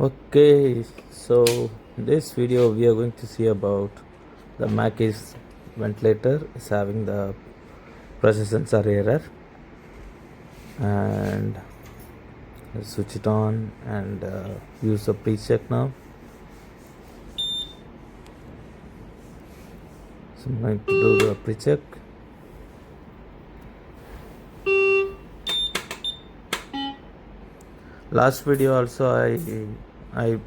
Okay, so this video we are going to see about the Maquet ventilator is having the pressure sensor error, and let's switch it on and use a pre-check now. So I'm going to do the pre-check. Last video also I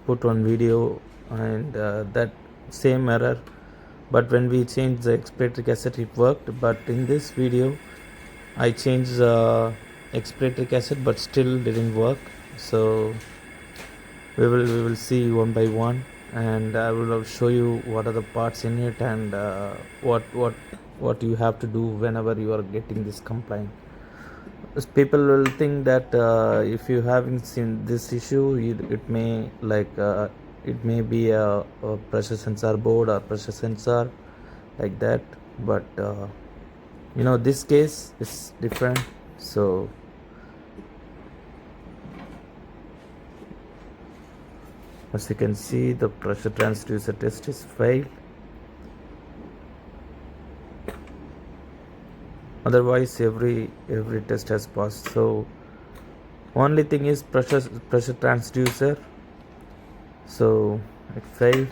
put one video and that same error, but when we changed the expiratory cassette it worked. But in this video I changed the expiratory cassette but still didn't work. So we will see one by one, and I will show you what are the parts in it and what you have to do whenever you are getting this complaint. People will think that if you haven't seen this issue, it may it may be a pressure sensor board or pressure sensor like that, but this case is different. So as you can see, the pressure transducer test is failed. Otherwise every test has passed. So only thing is pressure transducer, so it failed.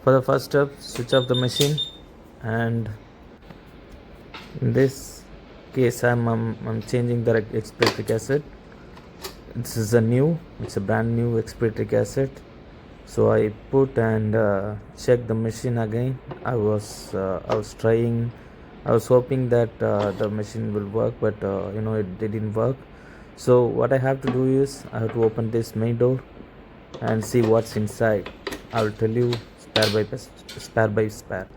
For the first step, switch off the machine, and in this case I'm changing the expiratory cassette. This is it's a brand new expiratory cassette. So I put and check the machine again. I was hoping that the machine will work, but it didn't work. So what I have to do is I have to open this main door and see what's inside. I will tell you spare by spare.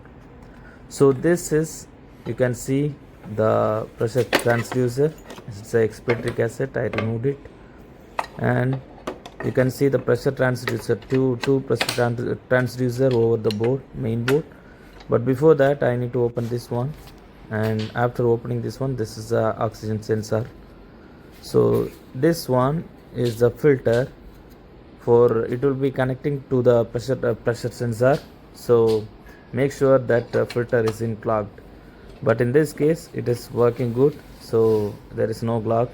So this is, you can see the pressure transducer. It's a expiratory cassette. I removed it, and you can see the pressure transducer, two pressure transducer over the main board. But before that I need to open this one, and after opening this one, this is the oxygen sensor. So this one is the filter for it will be connecting to the pressure sensor. So make sure that the filter is in clogged, but in this case it is working good, so there is no clog.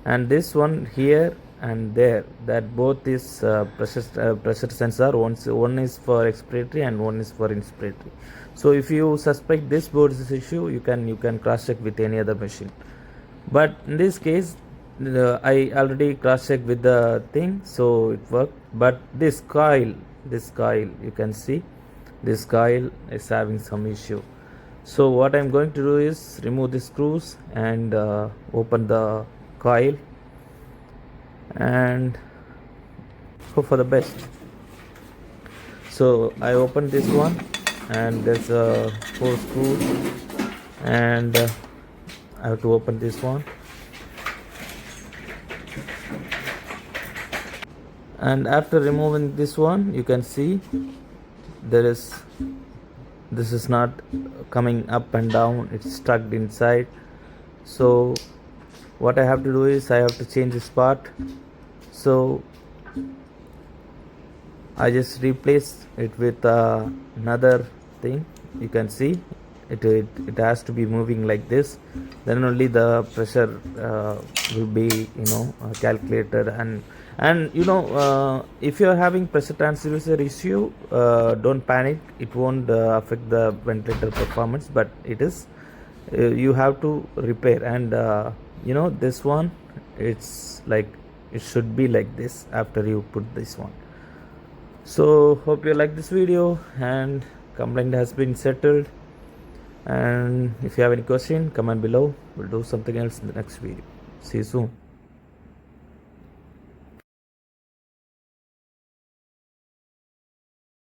And this one here and there, that both is pressure sensor. One is for expiratory and one is for inspiratory. So if you suspect this board's issue, you can cross check with any other machine. But in this case I already cross checked with the thing, so it worked. But this coil, you can see this coil is having some issue. So what I'm going to do is remove the screws and open the coil and hope for the best. So I opened this one, and there's 4 screws, and I have to open this one. And after removing this one, you can see this is not coming up and down, it's stuck inside. So what I have to do is I have to change this part. So I just replace it with another thing. You can see it has to be moving like this, then only the pressure will be calculated. And if you're having pressure transducer issue, don't panic. It won't affect the ventilator performance, but it is you have to repair. And this one, it's like it should be like this after you put this one. So hope you like this video and complaint has been settled. And if you have any question, comment below. We'll do something else in the next video. See you soon.